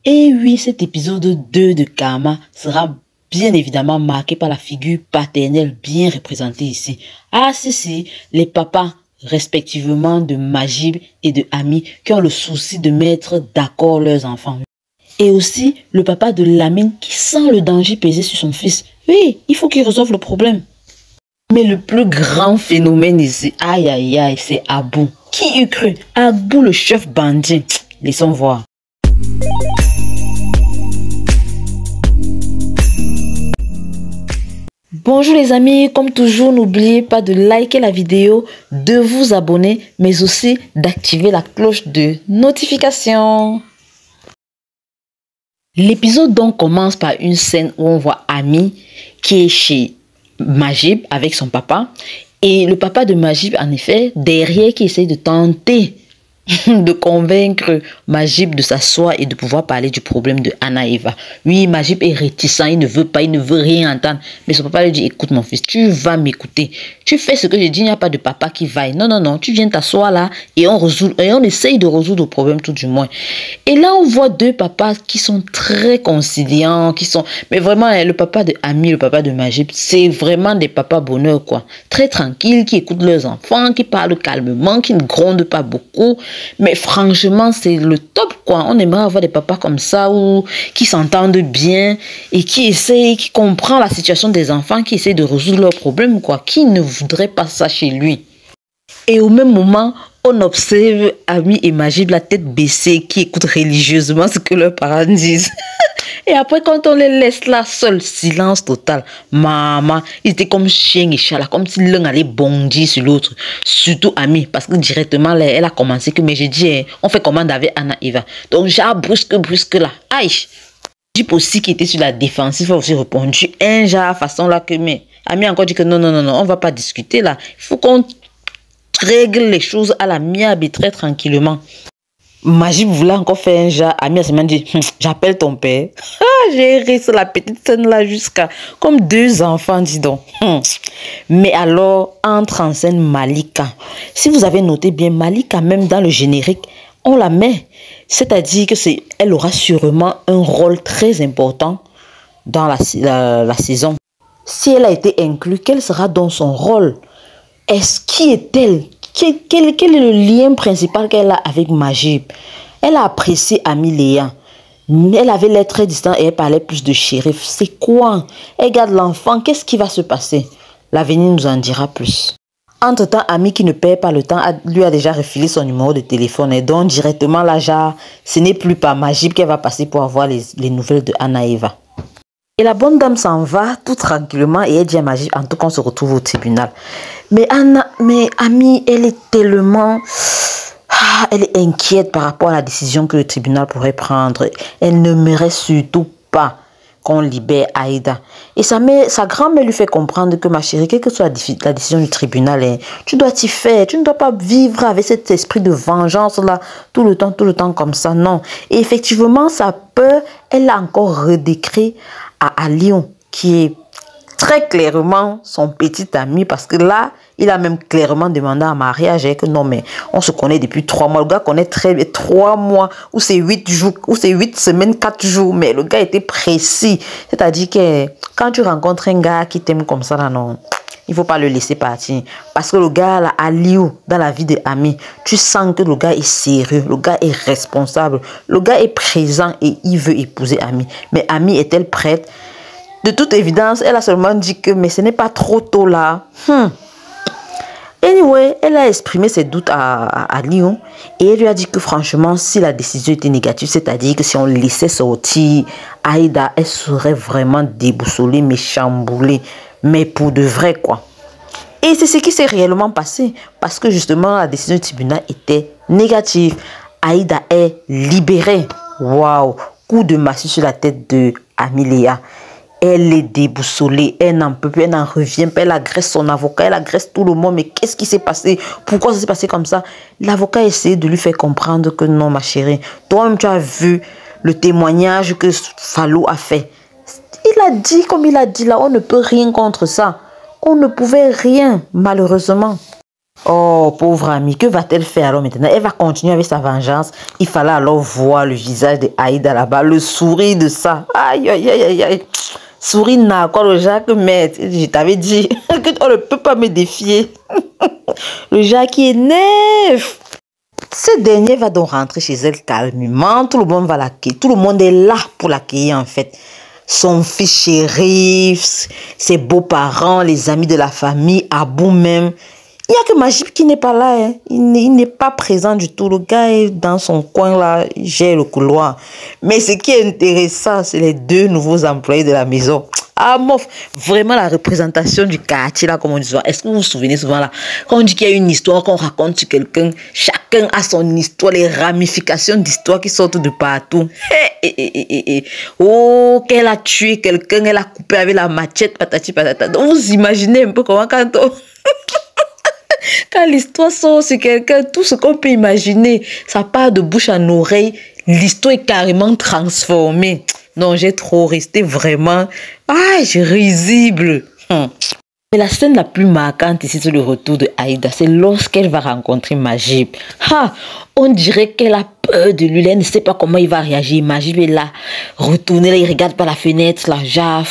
Et oui, cet épisode 2 de Karma sera bien évidemment marqué par la figure paternelle bien représentée ici. Ah si, les papas respectivement de Majib et de Ami qui ont le souci de mettre d'accord leurs enfants. Et aussi le papa de Lamine qui sent le danger peser sur son fils. Oui, il faut qu'il résolve le problème. Mais le plus grand phénomène ici, aïe aïe aïe, c'est Abou. Qui eût cru? Abou le chef bandit. Laissons voir. Bonjour les amis, comme toujours, n'oubliez pas de liker la vidéo, de vous abonner, mais aussi d'activer la cloche de notification. L'épisode donc commence par une scène où on voit Ami qui est chez Majib avec son papa. Et le papa de Majib, en effet, derrière qui essaie de tenter de convaincre Majib de s'asseoir et de pouvoir parler du problème de Anna Eva. Oui, Majib est réticent, il ne veut pas, il ne veut rien entendre. Mais son papa lui dit, écoute mon fils, tu vas m'écouter. Tu fais ce que je dis, il n'y a pas de papa qui vaille. Non, tu viens t'asseoir là et on essaye de résoudre le problème tout du moins. Et là, on voit deux papas qui sont très conciliants, mais vraiment, le papa de Ami, le papa de Majib, c'est vraiment des papas bonheur, quoi. Très tranquilles, qui écoutent leurs enfants, qui parlent calmement, qui ne grondent pas beaucoup. Mais franchement, c'est le top, quoi. On aimerait avoir des papas comme ça, qui s'entendent bien et qui comprennent la situation des enfants, qui essaient de résoudre leurs problèmes, quoi. Qui ne voudrait pas ça chez lui? Et au même moment, on observe Ami et Majib la tête baissée, qui écoutent religieusement ce que leurs parents disent. Et après, quand on les laisse là, seul, silence total. Maman, ils étaient comme chien et chat là, comme si l'un allait bondir sur l'autre. Surtout Ami, parce que directement, elle a commencé que, mais j'ai dit, on fait commande avec Anna Eva. Donc, j'ai brusque là. Aïe! Jeep aussi qui était sur la défensive a aussi répondu. Un genre, façon là que, mais Ami a encore dit que non, on va pas discuter là. Il faut qu'on règle les choses à la miable, très tranquillement. Majib voulait encore faire un genre. Ami a seulement dit, j'appelle ton père. J'ai ri sur la petite scène là jusqu'à comme deux enfants, dis donc. Mais alors, entre en scène Malika. Si vous avez noté bien, Malika, même dans le générique, on la met. C'est-à-dire que elle aura sûrement un rôle très important dans la saison. Si elle a été inclue, quel sera donc son rôle? Qui est-elle? Quel est le lien principal qu'elle a avec Majib? Elle a apprécié Ami Léa. Elle avait l'air très distante et elle parlait plus de shérif. C'est quoi? Elle garde l'enfant. Qu'est-ce qui va se passer? L'avenir nous en dira plus. Entre-temps, Ami qui ne perd pas le temps lui a déjà refilé son numéro de téléphone. Et donc directement là, ce n'est plus par Majib qu'elle va passer pour avoir les nouvelles de Anna Eva. Et la bonne dame s'en va tout tranquillement et elle dit à Majib, en tout cas on se retrouve au tribunal. Mais Ami, elle est tellement... elle est inquiète par rapport à la décision que le tribunal pourrait prendre. Elle n'aimerait surtout pas qu'on libère Aïda. Et sa grand-mère lui fait comprendre que ma chérie, quelle que soit la décision du tribunal, tu dois t'y faire. Tu ne dois pas vivre avec cet esprit de vengeance là, tout le temps comme ça, non. Et effectivement, sa peur, elle l'a encore redécrit à Lyon, qui est très clairement son petit ami, parce que là, il a même clairement demandé en mariage et que non, mais on se connaît depuis 3 mois. Le gars connaît très bien 3 mois, ou c'est 8 jours, ou c'est 8 semaines, 4 jours. Mais le gars était précis. C'est-à-dire que quand tu rencontres un gars qui t'aime comme ça, là, non, il ne faut pas le laisser partir. Parce que le gars, là, à Lyon, dans la vie de Ami, tu sens que le gars est sérieux, le gars est responsable, le gars est présent et il veut épouser Ami. Mais Ami est-elle prête? De toute évidence, elle a seulement dit que mais ce n'est pas trop tôt là. Anyway, elle a exprimé ses doutes à Lyon et elle lui a dit que franchement, si la décision était négative, c'est-à-dire que si on laissait sortir Aïda, elle serait vraiment déboussolée, mais chamboulée, mais pour de vrai quoi. Et c'est ce qui s'est réellement passé parce que justement la décision du tribunal était négative. Aïda est libérée. Waouh, coup de massue sur la tête de Ami Léa. Elle est déboussolée, elle n'en peut plus, elle n'en revient pas, elle agresse son avocat, elle agresse tout le monde. Mais qu'est-ce qui s'est passé? Pourquoi ça s'est passé comme ça? L'avocat a essayé de lui faire comprendre que non, ma chérie, toi-même tu as vu le témoignage que Fallou a fait. Il a dit, comme il a dit là, on ne peut rien contre ça. On ne pouvait rien, malheureusement. Oh, pauvre amie, que va-t-elle faire alors maintenant? Elle va continuer avec sa vengeance. Il fallait alors voir le visage de Aïda là-bas, le sourire de ça. Aïe, aïe, aïe, aïe, aïe. Souris n'a quoi le Jacques Maître. Je t'avais dit qu'on ne peut pas me défier. Le Jacques est neuf. Ce dernier va donc rentrer chez elle calmement. Tout le monde va l'accueillir. Tout le monde est là pour l'accueillir en fait. Son fils shérif, ses beaux-parents, les amis de la famille, Abou même. Il n'y a que Majib qui n'est pas là. Hein. Il n'est pas présent du tout. Le gars est dans son coin là, il gère le couloir. Mais ce qui est intéressant, c'est les deux nouveaux employés de la maison. Ah, mof, vraiment la représentation du quartier là, comme on dit souvent. Est-ce que vous vous souvenez souvent là, quand on dit qu'il y a une histoire, qu'on raconte sur quelqu'un, chacun a son histoire, les ramifications d'histoire qui sortent de partout. Oh, qu'elle a tué quelqu'un, elle a coupé avec la machette, patati patata. Donc vous imaginez un peu comment quand on... Quand l'histoire sort sur quelqu'un, tout ce qu'on peut imaginer, ça part de bouche en oreille, l'histoire est carrément transformée. Non, j'ai trop resté vraiment... Ah, j'ai risible. Mais la scène la plus marquante ici sur le retour de Aïda, c'est lorsqu'elle va rencontrer Majib. Ah, on dirait qu'elle a peur de lui, elle ne sait pas comment il va réagir. Majib est là, retourné là, il regarde par la fenêtre, là, genre...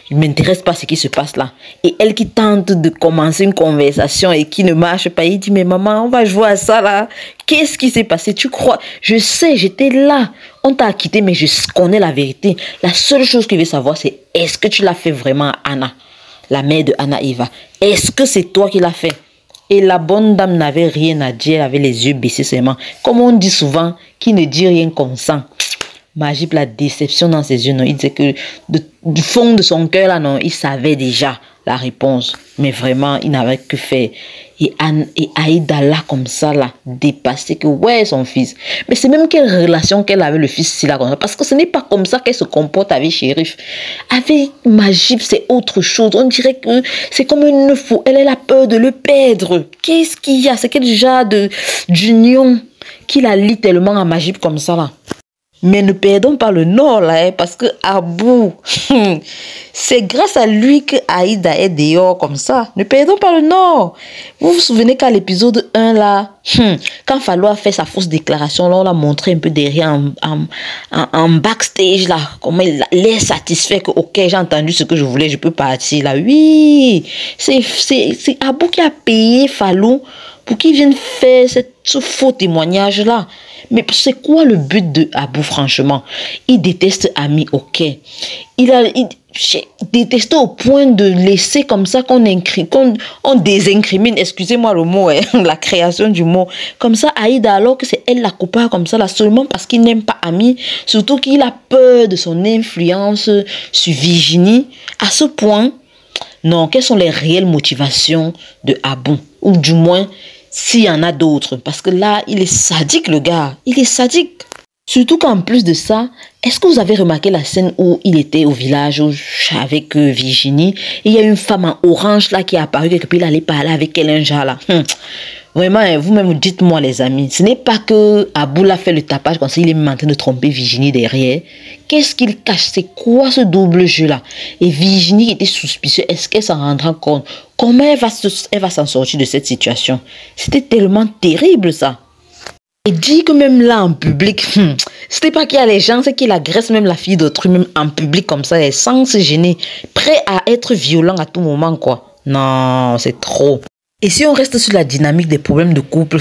Il ne m'intéresse pas ce qui se passe là. Et elle qui tente de commencer une conversation et qui ne marche pas, il dit, mais maman, on va jouer à ça là. Qu'est-ce qui s'est passé? Tu crois? Je sais, j'étais là. On t'a quitté, mais je connais la vérité. La seule chose que je veux savoir, c'est est-ce que tu l'as fait vraiment à Anna, la mère de Anna Eva? Est-ce que c'est toi qui l'as fait? Et la bonne dame n'avait rien à dire, elle avait les yeux baissés seulement. Comme on dit souvent, qui ne dit rien consent. Majib, la déception dans ses yeux, non. Il disait que du fond de son cœur, là, non, il savait déjà la réponse. Mais vraiment, il n'avait que faire. Et Aïda, là, comme ça, là, dépassé que, ouais, son fils. Mais c'est même quelle relation qu'elle avait, le fils, là, comme ça. Parce que ce n'est pas comme ça qu'elle se comporte avec Shérif. Avec Majib, c'est autre chose. On dirait que c'est comme une fou. Elle a peur de le perdre. Qu'est-ce qu'il y a? C'est quel genre d'union qui la lie tellement à Majib comme ça, là? Mais ne perdons pas le nord là, hein, parce que Abou, c'est grâce à lui que Aïda est dehors comme ça. Ne perdons pas le nord. Vous vous souvenez qu'à l'épisode 1 là, quand Fallou a fait sa fausse déclaration, là, on l'a montré un peu derrière en backstage là, comment il est satisfait que ok, j'ai entendu ce que je voulais, je peux partir là. Oui, c'est Abou qui a payé Fallou pour qu'il vienne faire ce faux témoignage là. Mais c'est quoi le but de Abou, franchement? Il déteste Ami, ok. Il déteste au point de laisser comme ça qu'on désincrimine, excusez-moi le mot, hein, la création du mot. Comme ça, Aïda, alors que c'est elle la coupable comme ça, là, seulement parce qu'il n'aime pas Ami, surtout qu'il a peur de son influence sur Virginie. À ce point, non, quelles sont les réelles motivations de Abou? Ou du moins... s'il y en a d'autres, parce que là, il est sadique, le gars. Il est sadique. Surtout qu'en plus de ça, est-ce que vous avez remarqué la scène où il était au village avec Virginie, et il y a une femme en orange là qui est apparue quelque part, il allait parler avec elle un genre là. Vraiment, vous-même, dites-moi les amis, ce n'est pas que Abou l'a fait le tapage comme ça, il est même en train de tromper Virginie derrière. Qu'est-ce qu'il cache? C'est quoi ce double jeu-là? Et Virginie qui était suspicieuse, est-ce qu'elle s'en rendra compte? Comment elle va s'en sortir de cette situation? C'était tellement terrible ça. Et dit que même là en public, c'était pas qu'il y a les gens, c'est qu'il agresse même la fille d'autrui, même en public comme ça, sans se gêner, prêt à être violent à tout moment quoi. Non, c'est trop. Et si on reste sur la dynamique des problèmes de couple,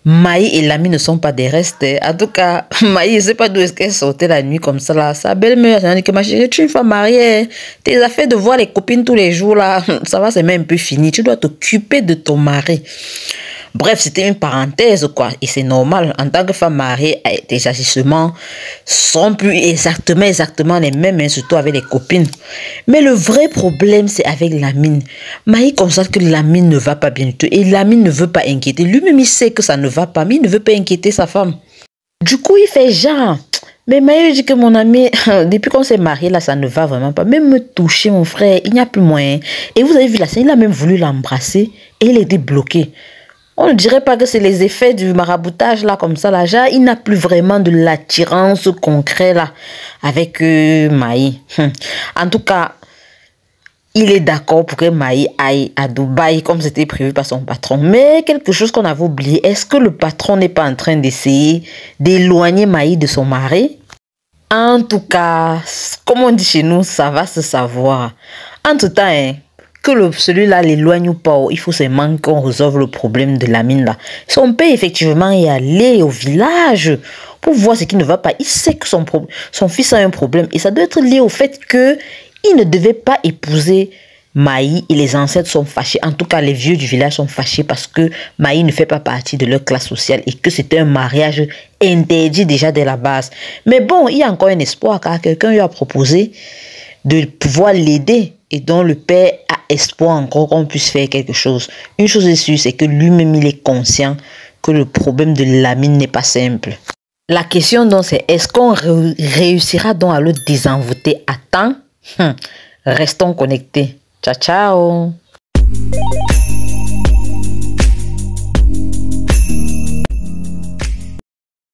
Maï et Lami ne sont pas des restes. En tout cas, Maï, je ne sais pas d'où est-ce qu'elle sortait la nuit comme ça là. Sa belle-mère, elle a dit que ma chérie, tu es une femme mariée. Tes affaires de voir les copines tous les jours là, ça va, c'est même un peu fini. Tu dois t'occuper de ton mari. Bref, c'était une parenthèse, quoi. Et c'est normal. En tant que femme mariée, tes agissements sont plus exactement les mêmes, hein, surtout avec les copines. Mais le vrai problème, c'est avec Lamine. Maï constate que Lamine ne va pas bien du tout. Et Lamine ne veut pas inquiéter. Lui-même, il sait que ça ne va pas, mais il ne veut pas inquiéter sa femme. Du coup, il fait genre... Mais Maï dit que mon ami, depuis qu'on s'est marié, là, ça ne va vraiment pas. Même me toucher, mon frère, il n'y a plus moyen. Et vous avez vu la scène, il a même voulu l'embrasser et il était bloqué. On ne dirait pas que c'est les effets du maraboutage là comme ça là. Genre, il n'a plus vraiment de l'attirance concrète là avec Maï. En tout cas, il est d'accord pour que Maï aille à Dubaï comme c'était prévu par son patron. Mais quelque chose qu'on avait oublié, est-ce que le patron n'est pas en train d'essayer d'éloigner Maï de son mari? En tout cas, comme on dit chez nous, ça va se savoir. En tout temps, hein, que celui-là l'éloigne ou pas, il faut seulement qu'on résolve le problème de la mine là. Son père, effectivement, est allé au village pour voir ce qui ne va pas. Il sait que son fils a un problème et ça doit être lié au fait que il ne devait pas épouser Maï et les ancêtres sont fâchés. En tout cas, les vieux du village sont fâchés parce que Maï ne fait pas partie de leur classe sociale et que c'était un mariage interdit déjà dès la base. Mais bon, il y a encore un espoir car quelqu'un lui a proposé de pouvoir l'aider et dont le père a espoir encore qu'on puisse faire quelque chose. Une chose est sûre, c'est que lui-même, il est conscient que le problème de la mine n'est pas simple. La question donc c'est, est-ce qu'on réussira donc à le désenvoûter à temps? Restons connectés. Ciao, ciao.